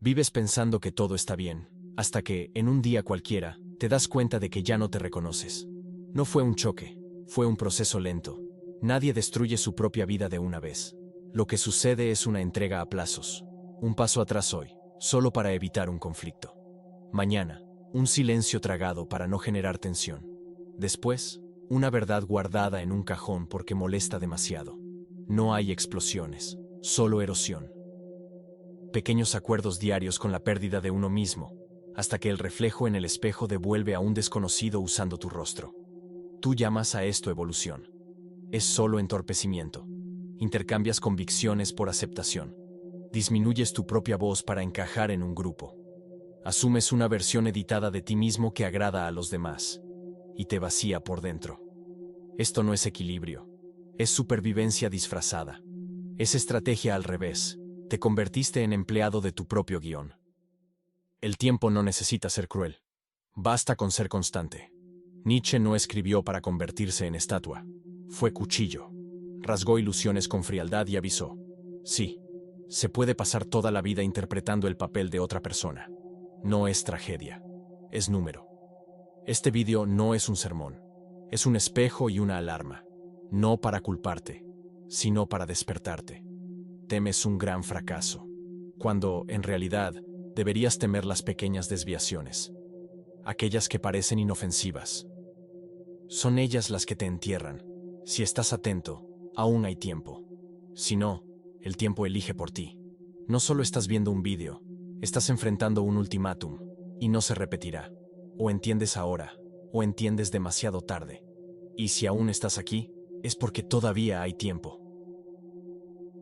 Vives pensando que todo está bien, hasta que, en un día cualquiera, te das cuenta de que ya no te reconoces. No fue un choque, fue un proceso lento. Nadie destruye su propia vida de una vez. Lo que sucede es una entrega a plazos. Un paso atrás hoy, solo para evitar un conflicto. Mañana, un silencio tragado para no generar tensión. Después, una verdad guardada en un cajón porque molesta demasiado. No hay explosiones, solo erosión. Pequeños acuerdos diarios con la pérdida de uno mismo, hasta que el reflejo en el espejo devuelve a un desconocido usando tu rostro. Tú llamas a esto evolución. Es solo entorpecimiento. Intercambias convicciones por aceptación. Disminuyes tu propia voz para encajar en un grupo. Asumes una versión editada de ti mismo que agrada a los demás y te vacía por dentro. Esto no es equilibrio. Es supervivencia disfrazada. Es estrategia al revés. Te convertiste en empleado de tu propio guión. El tiempo no necesita ser cruel. Basta con ser constante. Nietzsche no escribió para convertirse en estatua. Fue cuchillo. Rasgó ilusiones con frialdad y avisó: sí, se puede pasar toda la vida interpretando el papel de otra persona. No es tragedia. Es número. Este vídeo no es un sermón. Es un espejo y una alarma. No para culparte, sino para despertarte. Temes un gran fracaso, cuando, en realidad, deberías temer las pequeñas desviaciones, aquellas que parecen inofensivas. Son ellas las que te entierran. Si estás atento, aún hay tiempo. Si no, el tiempo elige por ti. No solo estás viendo un vídeo, estás enfrentando un ultimátum, y no se repetirá. O entiendes ahora, o entiendes demasiado tarde. Y si aún estás aquí, es porque todavía hay tiempo.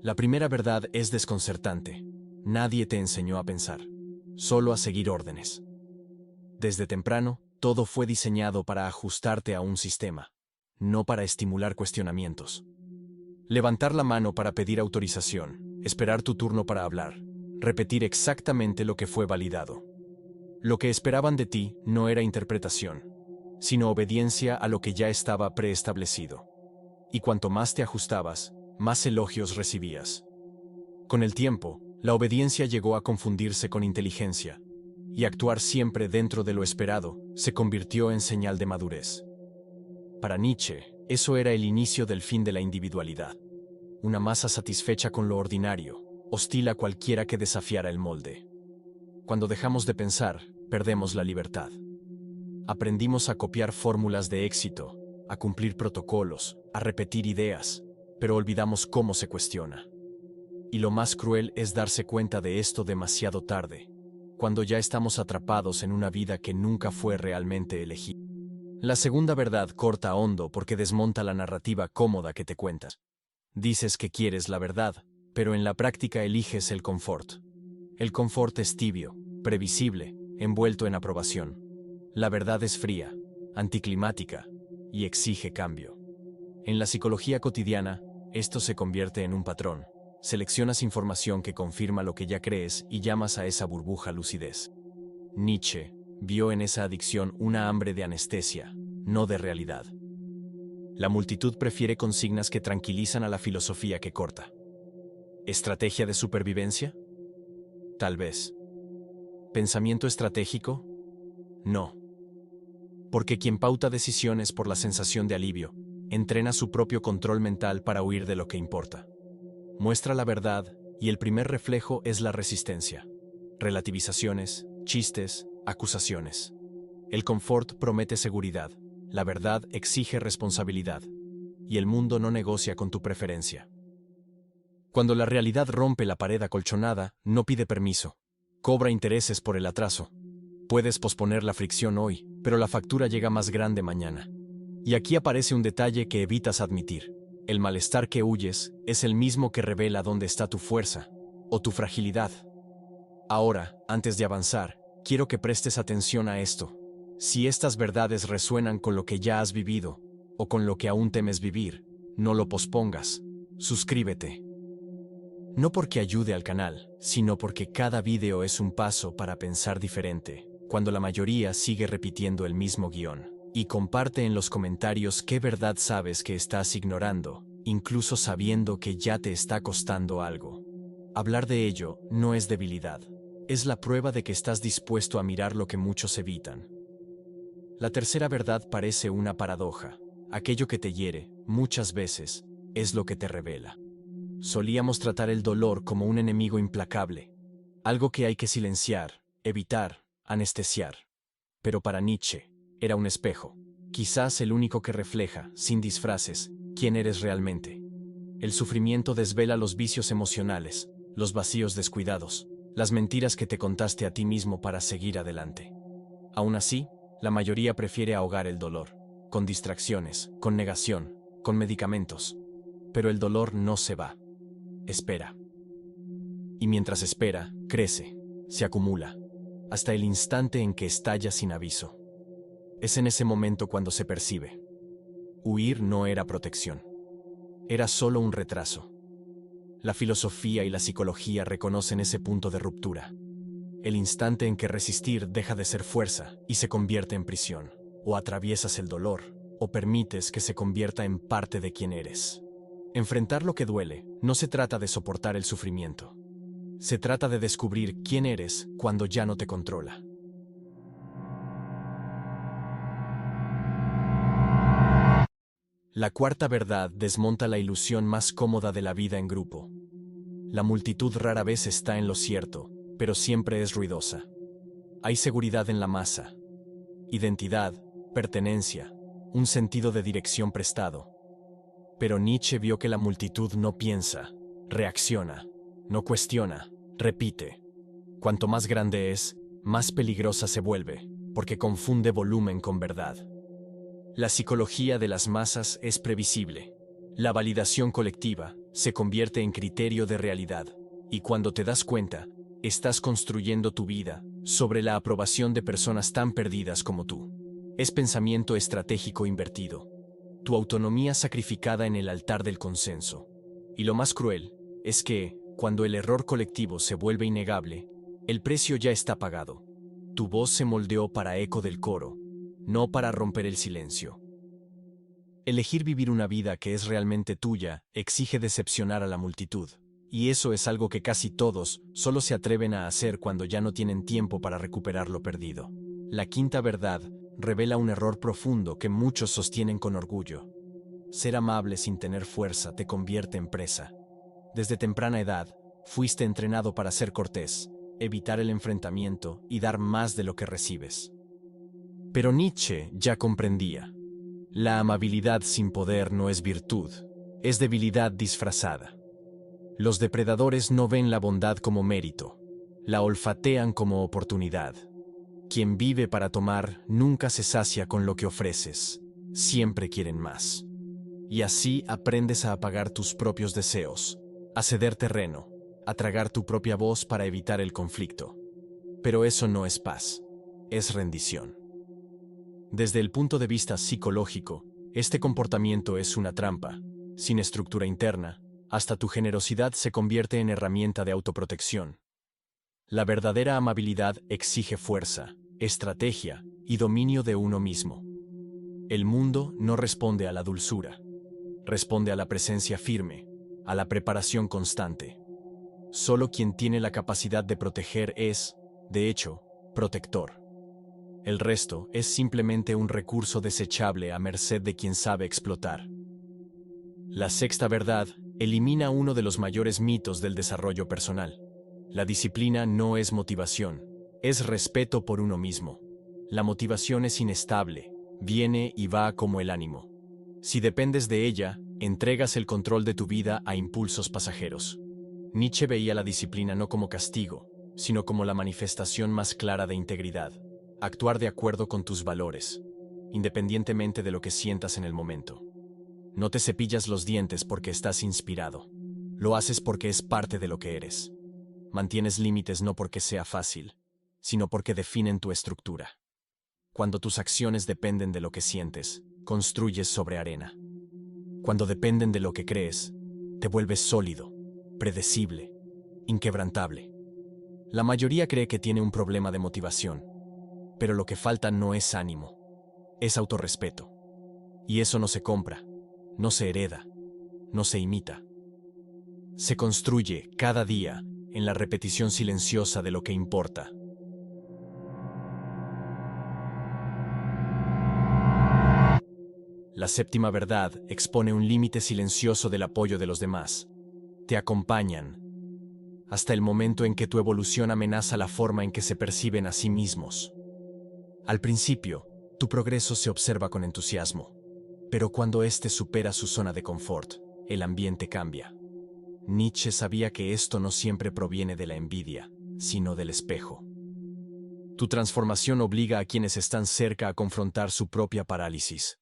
La primera verdad es desconcertante. Nadie te enseñó a pensar, solo a seguir órdenes. Desde temprano, todo fue diseñado para ajustarte a un sistema, no para estimular cuestionamientos. Levantar la mano para pedir autorización, esperar tu turno para hablar, repetir exactamente lo que fue validado. Lo que esperaban de ti no era interpretación, sino obediencia a lo que ya estaba preestablecido. Y cuanto más te ajustabas, más elogios recibías. Con el tiempo, la obediencia llegó a confundirse con inteligencia, y actuar siempre dentro de lo esperado se convirtió en señal de madurez. Para Nietzsche, eso era el inicio del fin de la individualidad. Una masa satisfecha con lo ordinario, hostil a cualquiera que desafiara el molde. Cuando dejamos de pensar, perdemos la libertad. Aprendimos a copiar fórmulas de éxito, a cumplir protocolos, a repetir ideas, pero olvidamos cómo se cuestiona. Y lo más cruel es darse cuenta de esto demasiado tarde, cuando ya estamos atrapados en una vida que nunca fue realmente elegida. La segunda verdad corta hondo porque desmonta la narrativa cómoda que te cuentas. Dices que quieres la verdad, pero en la práctica eliges el confort. El confort es tibio, previsible, envuelto en aprobación. La verdad es fría, anticlimática, y exige cambio. En la psicología cotidiana, esto se convierte en un patrón. Seleccionas información que confirma lo que ya crees y llamas a esa burbuja lucidez. Nietzsche vio en esa adicción una hambre de anestesia, no de realidad. La multitud prefiere consignas que tranquilizan a la filosofía que corta. ¿Estrategia de supervivencia? Tal vez. ¿Pensamiento estratégico? No. Porque quien pauta decisiones por la sensación de alivio, entrena su propio control mental para huir de lo que importa. Muestra la verdad, y el primer reflejo es la resistencia. Relativizaciones, chistes, acusaciones. El confort promete seguridad, la verdad exige responsabilidad, y el mundo no negocia con tu preferencia. Cuando la realidad rompe la pared acolchonada, no pide permiso. Cobra intereses por el atraso. Puedes posponer la fricción hoy, pero la factura llega más grande mañana. Y aquí aparece un detalle que evitas admitir. El malestar que huyes es el mismo que revela dónde está tu fuerza, o tu fragilidad. Ahora, antes de avanzar, quiero que prestes atención a esto. Si estas verdades resuenan con lo que ya has vivido, o con lo que aún temes vivir, no lo pospongas. Suscríbete. No porque ayude al canal, sino porque cada video es un paso para pensar diferente, cuando la mayoría sigue repitiendo el mismo guión. Y comparte en los comentarios qué verdad sabes que estás ignorando, incluso sabiendo que ya te está costando algo. Hablar de ello no es debilidad, Es la prueba de que estás dispuesto a mirar lo que muchos evitan. La tercera verdad parece una paradoja. Aquello que te hiere, muchas veces, es lo que te revela. Solíamos tratar el dolor como un enemigo implacable, algo que hay que silenciar, evitar, anestesiar. Pero para Nietzsche, era un espejo, quizás el único que refleja, sin disfraces, quién eres realmente. El sufrimiento desvela los vicios emocionales, los vacíos descuidados, las mentiras que te contaste a ti mismo para seguir adelante. Aún así, la mayoría prefiere ahogar el dolor, con distracciones, con negación, con medicamentos. Pero el dolor no se va. Espera. Y mientras espera, crece, se acumula, hasta el instante en que estalla sin aviso. Es en ese momento cuando se percibe. Huir no era protección. Era solo un retraso. La filosofía y la psicología reconocen ese punto de ruptura. El instante en que resistir deja de ser fuerza y se convierte en prisión. O atraviesas el dolor, o permites que se convierta en parte de quien eres. Enfrentar lo que duele no se trata de soportar el sufrimiento. Se trata de descubrir quién eres cuando ya no te controla. La cuarta verdad desmonta la ilusión más cómoda de la vida en grupo. La multitud rara vez está en lo cierto, pero siempre es ruidosa. Hay seguridad en la masa, identidad, pertenencia, un sentido de dirección prestado. Pero Nietzsche vio que la multitud no piensa, reacciona, no cuestiona, repite. Cuanto más grande es, más peligrosa se vuelve, porque confunde volumen con verdad. La psicología de las masas es previsible. La validación colectiva se convierte en criterio de realidad, y cuando te das cuenta, estás construyendo tu vida sobre la aprobación de personas tan perdidas como tú. Es pensamiento estratégico invertido. Tu autonomía sacrificada en el altar del consenso. Y lo más cruel es que, cuando el error colectivo se vuelve innegable, el precio ya está pagado. Tu voz se moldeó para eco del coro, no para romper el silencio. Elegir vivir una vida que es realmente tuya exige decepcionar a la multitud, y eso es algo que casi todos solo se atreven a hacer cuando ya no tienen tiempo para recuperar lo perdido. La quinta verdad revela un error profundo que muchos sostienen con orgullo. Ser amable sin tener fuerza te convierte en presa. Desde temprana edad, fuiste entrenado para ser cortés, evitar el enfrentamiento y dar más de lo que recibes. Pero Nietzsche ya comprendía. La amabilidad sin poder no es virtud, es debilidad disfrazada. Los depredadores no ven la bondad como mérito, la olfatean como oportunidad. Quien vive para tomar nunca se sacia con lo que ofreces, siempre quieren más. Y así aprendes a apagar tus propios deseos, a ceder terreno, a tragar tu propia voz para evitar el conflicto. Pero eso no es paz, es rendición. Desde el punto de vista psicológico, este comportamiento es una trampa. Sin estructura interna, hasta tu generosidad se convierte en herramienta de autoprotección. La verdadera amabilidad exige fuerza, estrategia y dominio de uno mismo. El mundo no responde a la dulzura, responde a la presencia firme, a la preparación constante. Solo quien tiene la capacidad de proteger es, de hecho, protector. El resto es simplemente un recurso desechable a merced de quien sabe explotar. La sexta verdad elimina uno de los mayores mitos del desarrollo personal. La disciplina no es motivación, es respeto por uno mismo. La motivación es inestable, viene y va como el ánimo. Si dependes de ella, entregas el control de tu vida a impulsos pasajeros. Nietzsche veía la disciplina no como castigo, sino como la manifestación más clara de integridad. Actuar de acuerdo con tus valores, independientemente de lo que sientas en el momento. No te cepillas los dientes porque estás inspirado. Lo haces porque es parte de lo que eres. Mantienes límites no porque sea fácil, sino porque definen tu estructura. Cuando tus acciones dependen de lo que sientes, construyes sobre arena. Cuando dependen de lo que crees, te vuelves sólido, predecible, inquebrantable. La mayoría cree que tiene un problema de motivación, pero lo que falta no es ánimo, es autorrespeto. Y eso no se compra, no se hereda, no se imita. Se construye cada día, en la repetición silenciosa de lo que importa. La séptima verdad expone un límite silencioso del apoyo de los demás. Te acompañan hasta el momento en que tu evolución amenaza la forma en que se perciben a sí mismos. Al principio, tu progreso se observa con entusiasmo, pero cuando éste supera su zona de confort, el ambiente cambia. Nietzsche sabía que esto no siempre proviene de la envidia, sino del espejo. Tu transformación obliga a quienes están cerca a confrontar su propia parálisis.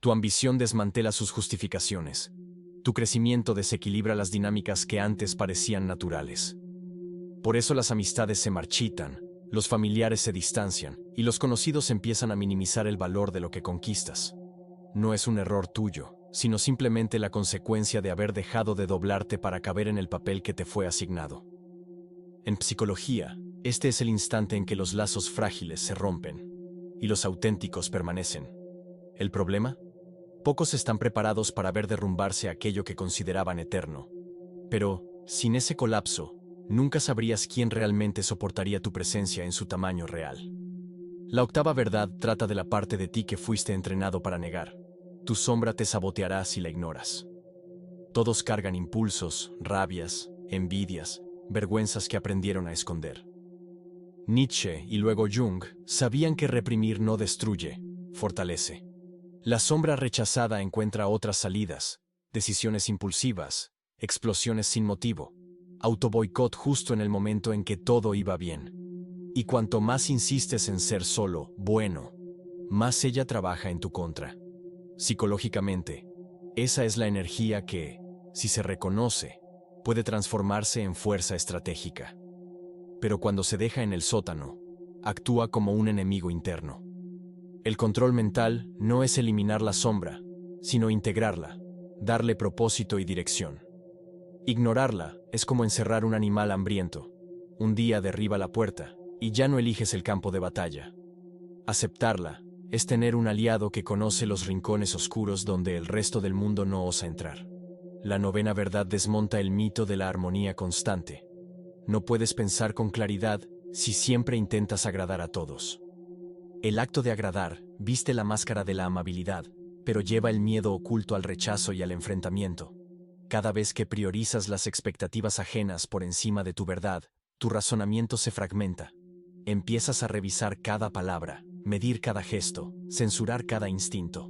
Tu ambición desmantela sus justificaciones. Tu crecimiento desequilibra las dinámicas que antes parecían naturales. Por eso las amistades se marchitan, los familiares se distancian y los conocidos empiezan a minimizar el valor de lo que conquistas. No es un error tuyo, sino simplemente la consecuencia de haber dejado de doblarte para caber en el papel que te fue asignado. En psicología, este es el instante en que los lazos frágiles se rompen y los auténticos permanecen. ¿El problema? Pocos están preparados para ver derrumbarse aquello que consideraban eterno. Pero, sin ese colapso, nunca sabrías quién realmente soportaría tu presencia en su tamaño real. La octava verdad trata de la parte de ti que fuiste entrenado para negar. Tu sombra te saboteará si la ignoras. Todos cargan impulsos, rabias, envidias, vergüenzas que aprendieron a esconder. Nietzsche y luego Jung sabían que reprimir no destruye, fortalece. La sombra rechazada encuentra otras salidas, decisiones impulsivas, explosiones sin motivo, autoboicot justo en el momento en que todo iba bien. Y cuanto más insistes en ser solo, bueno, más ella trabaja en tu contra. Psicológicamente, esa es la energía que, si se reconoce, puede transformarse en fuerza estratégica. Pero cuando se deja en el sótano, actúa como un enemigo interno. El control mental no es eliminar la sombra, sino integrarla, darle propósito y dirección. Ignorarla es como encerrar un animal hambriento. Un día derriba la puerta y ya no eliges el campo de batalla. Aceptarla es tener un aliado que conoce los rincones oscuros donde el resto del mundo no osa entrar. La novena verdad desmonta el mito de la armonía constante. No puedes pensar con claridad si siempre intentas agradar a todos. El acto de agradar viste la máscara de la amabilidad, pero lleva el miedo oculto al rechazo y al enfrentamiento. Cada vez que priorizas las expectativas ajenas por encima de tu verdad, tu razonamiento se fragmenta. Empiezas a revisar cada palabra, medir cada gesto, censurar cada instinto.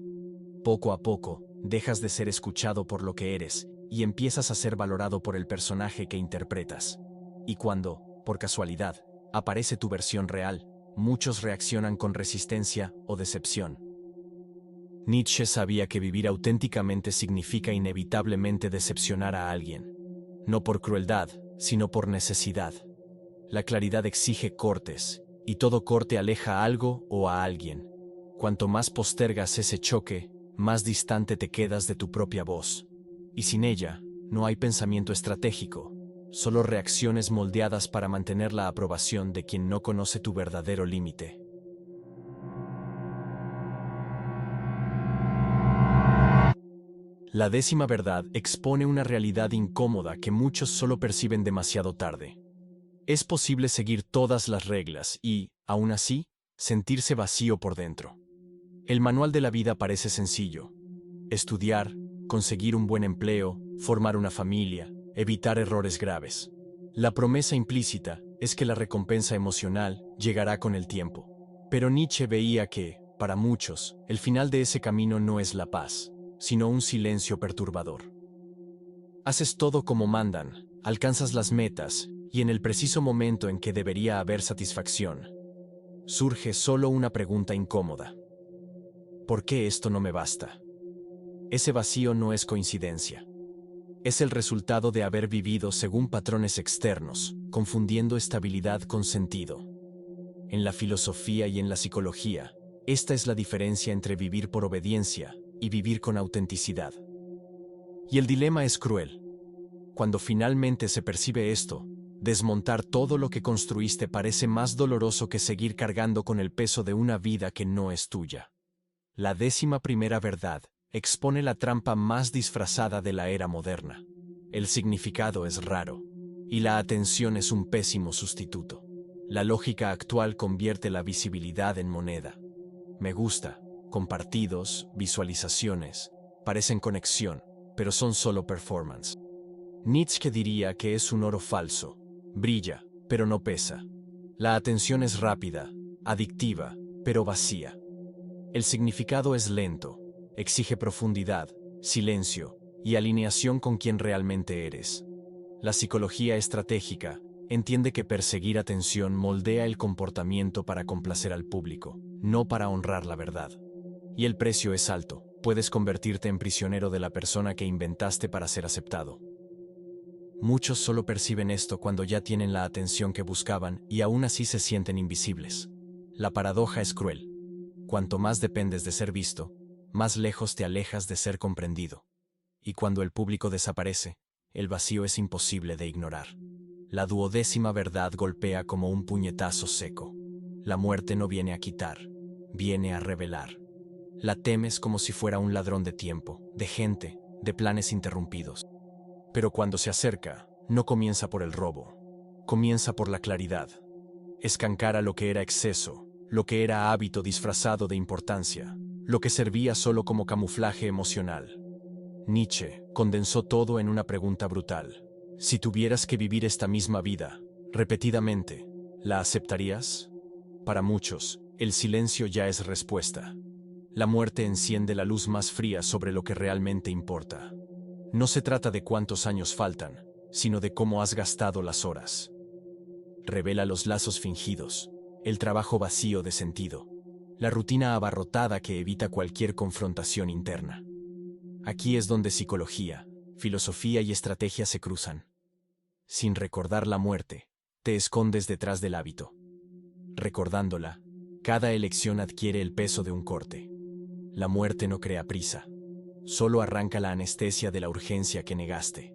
Poco a poco, dejas de ser escuchado por lo que eres y empiezas a ser valorado por el personaje que interpretas. Y cuando, por casualidad, aparece tu versión real, muchos reaccionan con resistencia o decepción. Nietzsche sabía que vivir auténticamente significa inevitablemente decepcionar a alguien. No por crueldad, sino por necesidad. La claridad exige cortes, y todo corte aleja a algo o a alguien. Cuanto más postergas ese choque, más distante te quedas de tu propia voz. Y sin ella, no hay pensamiento estratégico, solo reacciones moldeadas para mantener la aprobación de quien no conoce tu verdadero límite. La décima verdad expone una realidad incómoda que muchos solo perciben demasiado tarde. Es posible seguir todas las reglas y, aún así, sentirse vacío por dentro. El manual de la vida parece sencillo. Estudiar, conseguir un buen empleo, formar una familia, evitar errores graves. La promesa implícita es que la recompensa emocional llegará con el tiempo. Pero Nietzsche veía que, para muchos, el final de ese camino no es la paz, sino un silencio perturbador. Haces todo como mandan, alcanzas las metas, y en el preciso momento en que debería haber satisfacción, surge solo una pregunta incómoda. ¿Por qué esto no me basta? Ese vacío no es coincidencia. Es el resultado de haber vivido según patrones externos, confundiendo estabilidad con sentido. En la filosofía y en la psicología, esta es la diferencia entre vivir por obediencia y vivir con autenticidad. Y el dilema es cruel. Cuando finalmente se percibe esto, desmontar todo lo que construiste parece más doloroso que seguir cargando con el peso de una vida que no es tuya. La 11ª verdad expone la trampa más disfrazada de la era moderna. El significado es raro. y la atención es un pésimo sustituto. La lógica actual convierte la visibilidad en moneda. Me gusta, compartidos, visualizaciones, parecen conexión, pero son solo performance. Nietzsche diría que es un oro falso. Brilla, pero no pesa. La atención es rápida, adictiva, pero vacía. El significado es lento, exige profundidad, silencio y alineación con quien realmente eres. La psicología estratégica entiende que perseguir atención moldea el comportamiento para complacer al público, no para honrar la verdad. Y el precio es alto. Puedes convertirte en prisionero de la persona que inventaste para ser aceptado. Muchos solo perciben esto cuando ya tienen la atención que buscaban y aún así se sienten invisibles. La paradoja es cruel. Cuanto más dependes de ser visto, más lejos te alejas de ser comprendido. Y cuando el público desaparece, el vacío es imposible de ignorar. La duodécima verdad golpea como un puñetazo seco. La muerte no viene a quitar, viene a revelar. La temes como si fuera un ladrón de tiempo, de gente, de planes interrumpidos. Pero cuando se acerca, no comienza por el robo, comienza por la claridad. Escancara lo que era exceso, lo que era hábito disfrazado de importancia, lo que servía solo como camuflaje emocional. Nietzsche condensó todo en una pregunta brutal. Si tuvieras que vivir esta misma vida, repetidamente, ¿la aceptarías? Para muchos, el silencio ya es respuesta. La muerte enciende la luz más fría sobre lo que realmente importa. No se trata de cuántos años faltan, sino de cómo has gastado las horas. Revela los lazos fingidos, el trabajo vacío de sentido, la rutina abarrotada que evita cualquier confrontación interna. Aquí es donde psicología, filosofía y estrategia se cruzan. Sin recordar la muerte, te escondes detrás del hábito. Recordándola, cada elección adquiere el peso de un corte. La muerte no crea prisa, solo arranca la anestesia de la urgencia que negaste,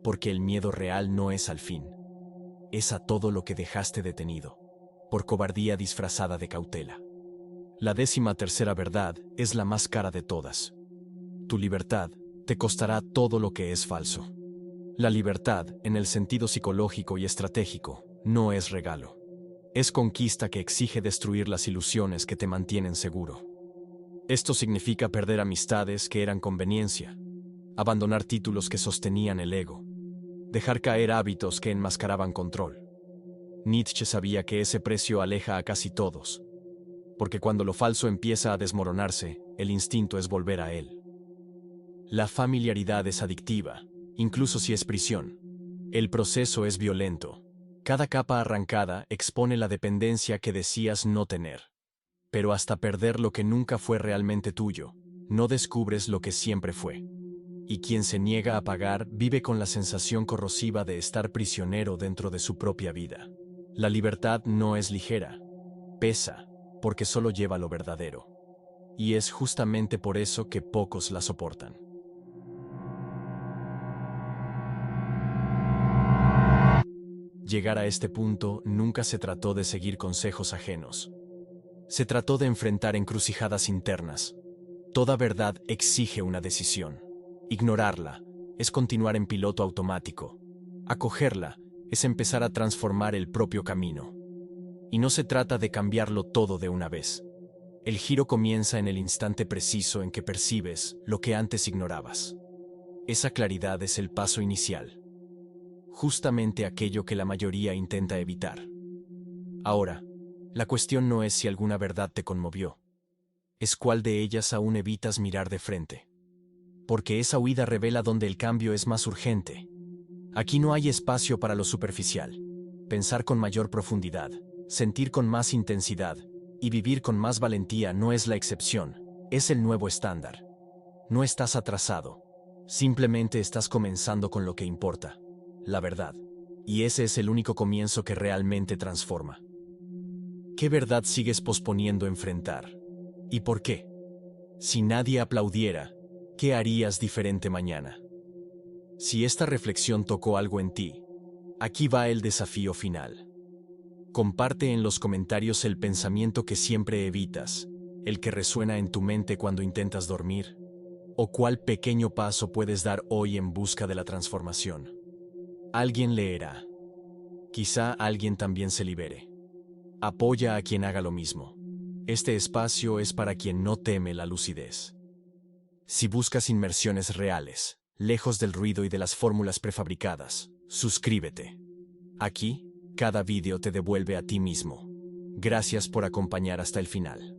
porque el miedo real no es al fin, es a todo lo que dejaste detenido, por cobardía disfrazada de cautela. La 13ª verdad es la más cara de todas. Tu libertad te costará todo lo que es falso. La libertad, en el sentido psicológico y estratégico, no es regalo. Es conquista que exige destruir las ilusiones que te mantienen seguro. Esto significa perder amistades que eran conveniencia, abandonar títulos que sostenían el ego, dejar caer hábitos que enmascaraban control. Nietzsche sabía que ese precio aleja a casi todos, porque cuando lo falso empieza a desmoronarse, el instinto es volver a él. La familiaridad es adictiva, incluso si es prisión. El proceso es violento. Cada capa arrancada expone la dependencia que decías no tener. Pero hasta perder lo que nunca fue realmente tuyo, no descubres lo que siempre fue. Y quien se niega a pagar vive con la sensación corrosiva de estar prisionero dentro de su propia vida. La libertad no es ligera. Pesa, porque solo lleva lo verdadero. Y es justamente por eso que pocos la soportan. Llegar a este punto nunca se trató de seguir consejos ajenos. Se trató de enfrentar encrucijadas internas. Toda verdad exige una decisión. Ignorarla es continuar en piloto automático. Acogerla es empezar a transformar el propio camino. Y no se trata de cambiarlo todo de una vez. El giro comienza en el instante preciso en que percibes lo que antes ignorabas. Esa claridad es el paso inicial. Justamente aquello que la mayoría intenta evitar. Ahora, la cuestión no es si alguna verdad te conmovió, es cuál de ellas aún evitas mirar de frente. Porque esa huida revela dónde el cambio es más urgente. Aquí no hay espacio para lo superficial. Pensar con mayor profundidad, sentir con más intensidad y vivir con más valentía no es la excepción, es el nuevo estándar. No estás atrasado, simplemente estás comenzando con lo que importa. La verdad. Y ese es el único comienzo que realmente transforma. ¿Qué verdad sigues posponiendo enfrentar? ¿Y por qué? Si nadie aplaudiera, ¿qué harías diferente mañana? Si esta reflexión tocó algo en ti, aquí va el desafío final. Comparte en los comentarios el pensamiento que siempre evitas, el que resuena en tu mente cuando intentas dormir, o cuál pequeño paso puedes dar hoy en busca de la transformación. Alguien leerá. Quizá alguien también se libere. Apoya a quien haga lo mismo. Este espacio es para quien no teme la lucidez. Si buscas inmersiones reales, lejos del ruido y de las fórmulas prefabricadas, suscríbete. Aquí, cada vídeo te devuelve a ti mismo. Gracias por acompañar hasta el final.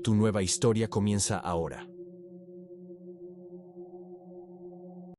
Tu nueva historia comienza ahora.